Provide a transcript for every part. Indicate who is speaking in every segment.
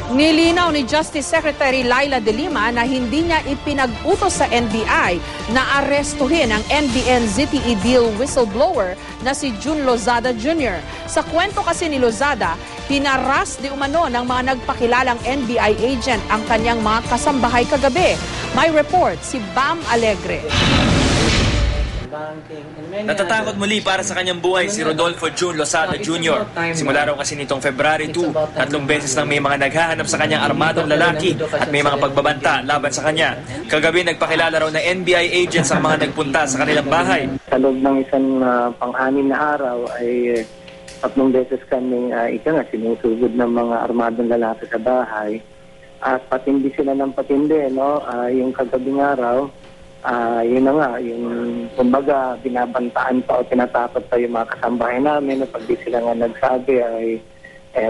Speaker 1: Nilinaw ni Justice Secretary Laila De Lima na hindi niya ipinag-utos sa NBI na arestuhin ang NBN ZTE deal whistleblower na si June Lozada Jr. Sa kwento kasi ni Lozada, hinaras di umano ng mga nagpakilalang NBI agent ang kanyang mga kasambahay kagabi. May report si Bam Alegre.
Speaker 2: Natatakot muli para sa kanyang buhay si Rodolfo June Lozada Jr. Simula raw kasi nitong February 2, 3 beses nang may mga naghahanap sa kanyang armadong lalaki at may mga pagbabanta laban sa kanya. Kagabi nagpakilala raw na NBI agents ang mga nagpunta sa kanilang bahay.
Speaker 3: Sa loob ng isang pang-anim na araw ay 3 beses kami sinusugod ng mga armadong lalaki sa bahay. At patindi sila ng patindi, no? Yung kagabing araw, yun na nga, yung kumbaga binabantaan pa o tinatakot pa yung mga kasambahay namin na pag di sila nga nagsabi ay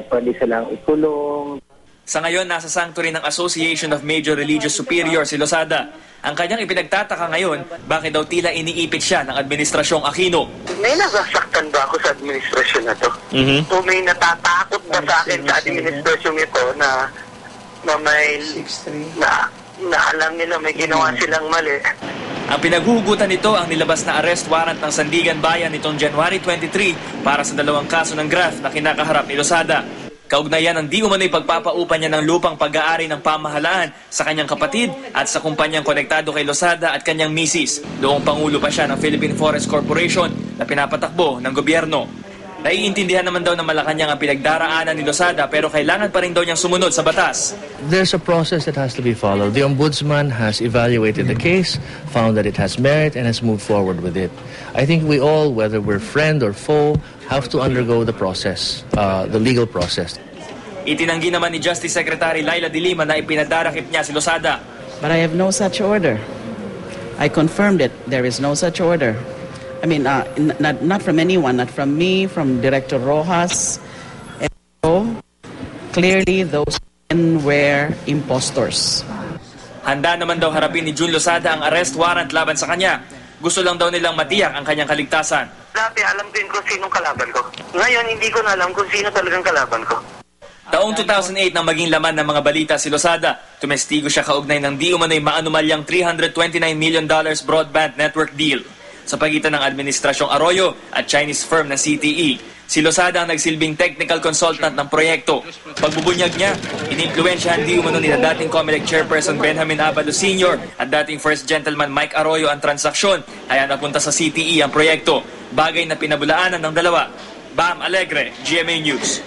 Speaker 3: pwede silang ikulong.
Speaker 2: Sa ngayon, nasa sanctuary ng Association of Major Religious Superiors si Lozada. Ang kanyang ipinagtataka ngayon, bakit daw tila iniipit siya ng Administrasyong Aquino.
Speaker 4: May nasasaktan ba ako sa administrasyon na to? O may natatakot ba sa akin sa administrasyong ito na may na alam nila may ginawa silang mali?
Speaker 2: Ang pinaghuhugutan nito ang nilabas na arrest warrant ng Sandigan Bayan nitong January 23 para sa 2 kaso ng graft na kinakaharap ni Lozada. Kaugnayan ang di umano'y pagpapaupa niya ng lupang pag-aari ng pamahalaan sa kanyang kapatid at sa kumpanyang konektado kay Lozada at kanyang misis. Doong pangulo pa siya ng Philippine Forest Corporation na pinapatakbo ng gobyerno. Naiintindihan naman daw ng Malacanang ang pinagdaraanan ni Lozada pero kailangan pa rin daw niyang sumunod sa batas.
Speaker 5: There's a process that has to be followed. The Ombudsman has evaluated the case, found that it has merit, and has moved forward with it. I think we all, whether we're friend or foe, have to undergo the process, the legal process.
Speaker 2: Itinanggi naman ni Justice Secretary Laila De Lima na ipinadarakip niya si Lozada.
Speaker 6: But I have no such order. I confirmed it. There is no such order. I mean, not from anyone, not from me, from Director Rojas. And so, clearly, those men were impostors.
Speaker 2: Handa naman daw harapin ni June Lozada ang arrest warrant laban sa kanya. Gusto lang daw nilang matiyak ang kanyang kaligtasan.
Speaker 4: Dati alam ko kung sinong kalaban ko. Ngayon, hindi ko na alam kung sino talagang kalaban ko.
Speaker 2: Taong 2008 nang maging laman ng mga balita si Lozada, tumestigo siya kaugnay ng di umano'y maanumalyang $329 million broadband network deal sa pagitan ng Administrasyong Arroyo at Chinese firm na CTE. Si Lozada ang nagsilbing technical consultant ng proyekto. Pagbubunyag niya, inimpluwensyahan di umano ni dating COMELEC Chairperson Benjamin Abado Sr. at dating First Gentleman Mike Arroyo ang transaksyon, kaya napunta sa CTE ang proyekto. Bagay na pinabulaanan ng dalawa. Bam Alegre, GMA News.